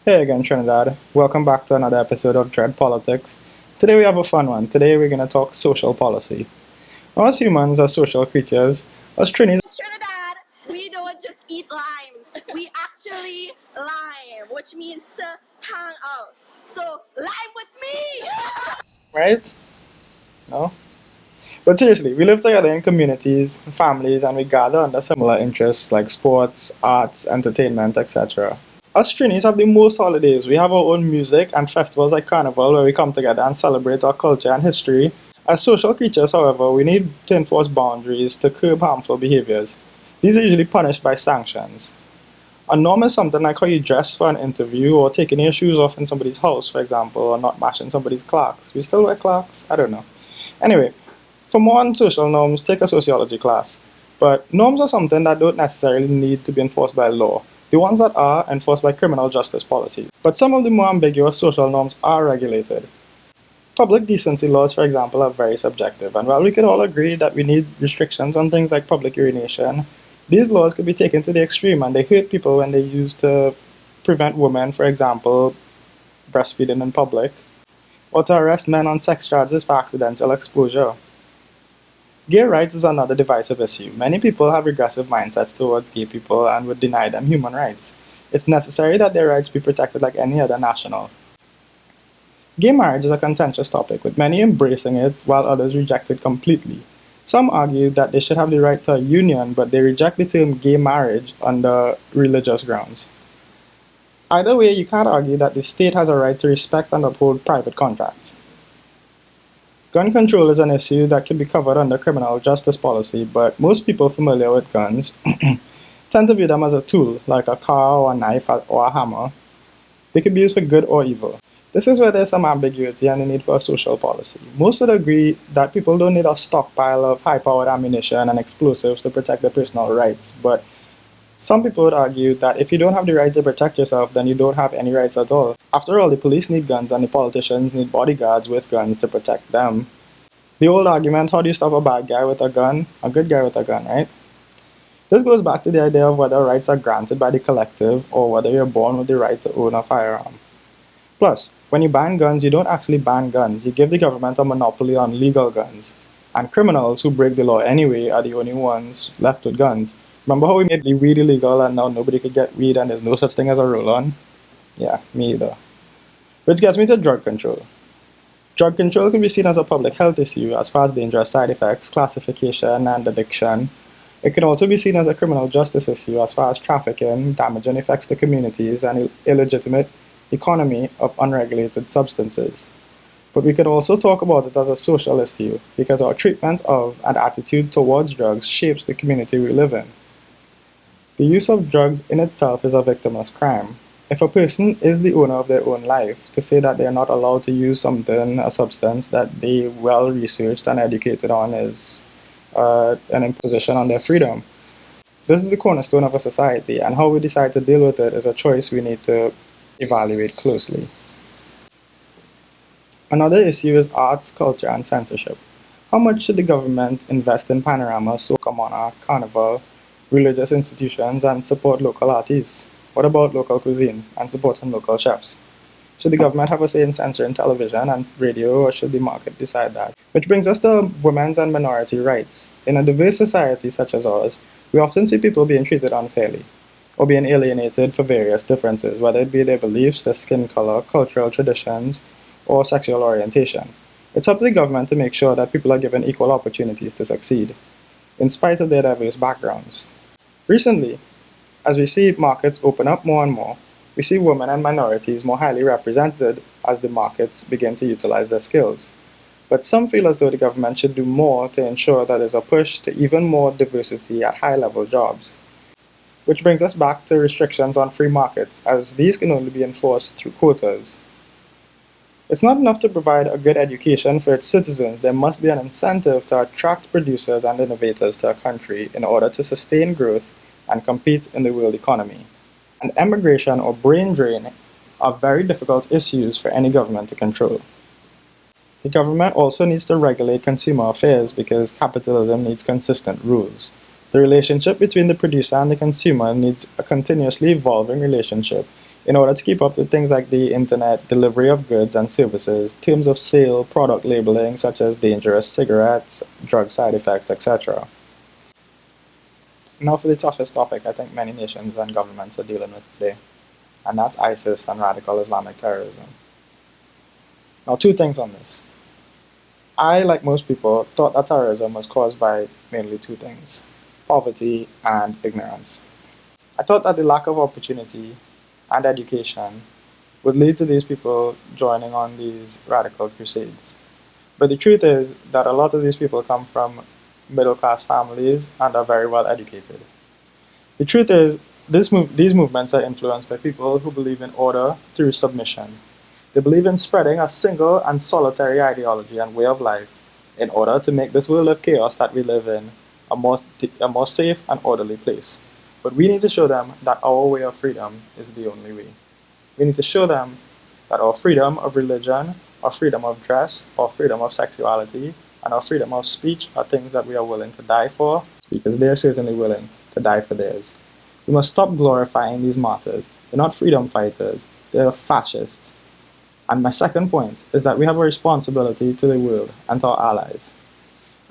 Hey again, Trinidad. Welcome back to another episode of Dread Politics. Today we have a fun one. Today we're going to talk social policy. Now, as humans, as social creatures, as Trinis, Trinidad, we don't just eat limes. We actually lime, which means to hang out. So, lime with me! right? No? But seriously, we live together in communities, families, and we gather under similar interests like sports, arts, entertainment, etc. Us Trinis have the most holidays. We have our own music and festivals like Carnival where we come together and celebrate our culture and history. As social creatures, however, we need to enforce boundaries to curb harmful behaviors. These are usually punished by sanctions. A norm is something like how you dress for an interview or taking your shoes off in somebody's house, for example, or not matching somebody's clocks. We still wear clocks? I don't know. Anyway, for more on social norms, take a sociology class. But norms are something that don't necessarily need to be enforced by law. The ones that are enforced by criminal justice policies. But some of the more ambiguous social norms are regulated. Public decency laws, for example, are very subjective, and while we could all agree that we need restrictions on things like public urination, these laws could be taken to the extreme and they hurt people when they're used to prevent women, for example, breastfeeding in public, or to arrest men on sex charges for accidental exposure. Gay rights is another divisive issue. Many people have regressive mindsets towards gay people and would deny them human rights. It's necessary that their rights be protected like any other national. Gay marriage is a contentious topic, with many embracing it while others reject it completely. Some argue that they should have the right to a union, but they reject the term gay marriage under religious grounds. Either way, you can't argue that the state has a right to respect and uphold private contracts. Gun control is an issue that can be covered under criminal justice policy, but most people familiar with guns tend to view them as a tool, like a car or a knife or a hammer. They can be used for good or evil. This is where there's some ambiguity and the need for a social policy. Most would agree that people don't need a stockpile of high-powered ammunition and explosives to protect their personal rights, but some people would argue that if you don't have the right to protect yourself, then you don't have any rights at all. After all, the police need guns and the politicians need bodyguards with guns to protect them. The old argument, how do you stop a bad guy with a gun? A good guy with a gun, right? This goes back to the idea of whether rights are granted by the collective or whether you're born with the right to own a firearm. Plus, when you ban guns, you don't actually ban guns. You give the government a monopoly on legal guns. And criminals who break the law anyway are the only ones left with guns. Remember how we made weed illegal and now nobody could get weed and there's no such thing as a roll-on? Yeah, me either. Which gets me to drug control. Drug control can be seen as a public health issue as far as dangerous side effects, classification, and addiction. It can also be seen as a criminal justice issue as far as trafficking, damaging effects to communities, and illegitimate economy of unregulated substances. But we can also talk about it as a social issue because our treatment of and attitude towards drugs shapes the community we live in. The use of drugs in itself is a victimless crime. If a person is the owner of their own life, to say that they are not allowed to use something, a substance that they well researched and educated on is an imposition on their freedom. This is the cornerstone of a society, and how we decide to deal with it is a choice we need to evaluate closely. Another issue is arts, culture, and censorship. How much should the government invest in Panorama, Soca Monarch, Carnival, religious institutions, and support local artists? What about local cuisine and supporting local chefs? Should the government have a say in censoring television and radio, or should the market decide that? Which brings us to women's and minority rights. In a diverse society such as ours, we often see people being treated unfairly or being alienated for various differences, whether it be their beliefs, their skin color, cultural traditions, or sexual orientation. It's up to the government to make sure that people are given equal opportunities to succeed, in spite of their diverse backgrounds. Recently, as we see markets open up more and more, we see women and minorities more highly represented as the markets begin to utilize their skills. But some feel as though the government should do more to ensure that there's a push to even more diversity at high-level jobs. Which brings us back to restrictions on free markets, as these can only be enforced through quotas. It's not enough to provide a good education for its citizens. There must be an incentive to attract producers and innovators to a country in order to sustain growth and compete in the world economy. And emigration or brain drain are very difficult issues for any government to control. The government also needs to regulate consumer affairs because capitalism needs consistent rules. The relationship between the producer and the consumer needs a continuously evolving relationship in order to keep up with things like the internet delivery of goods and services, terms of sale, product labeling such as dangerous cigarettes, drug side effects, etc. Now for the toughest topic I think many nations and governments are dealing with today, and that's ISIS and radical Islamic terrorism. Now, two things on this. I, like most people, thought that terrorism was caused by mainly two things: poverty and ignorance. I thought that the lack of opportunity and education would lead to these people joining on these radical crusades. But the truth is that a lot of these people come from middle class families and are very well educated. The truth is, these movements are influenced by people who believe in order through submission. They believe in spreading a single and solitary ideology and way of life in order to make this world of chaos that we live in a more safe and orderly place. But we need to show them that our way of freedom is the only way. We need to show them that our freedom of religion, our freedom of dress, our freedom of sexuality, and our freedom of speech are things that we are willing to die for, because they are certainly willing to die for theirs. We must stop glorifying these martyrs. They're not freedom fighters, they're fascists. And my second point is that we have a responsibility to the world and to our allies.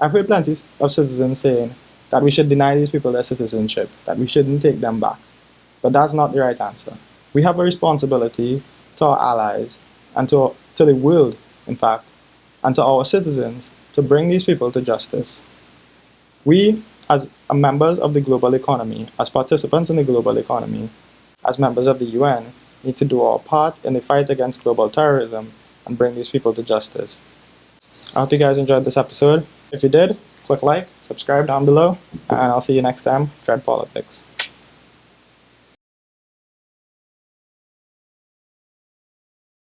I've heard plenty of citizens saying that we should deny these people their citizenship, that we shouldn't take them back. But that's not the right answer. We have a responsibility to our allies and to the world, in fact, and to our citizens to bring these people to justice. We, as members of the global economy, as participants in the global economy, as members of the UN, need to do our part in the fight against global terrorism and bring these people to justice. I hope you guys enjoyed this episode. If you did, click like, subscribe down below, and I'll see you next time. Dread Politics.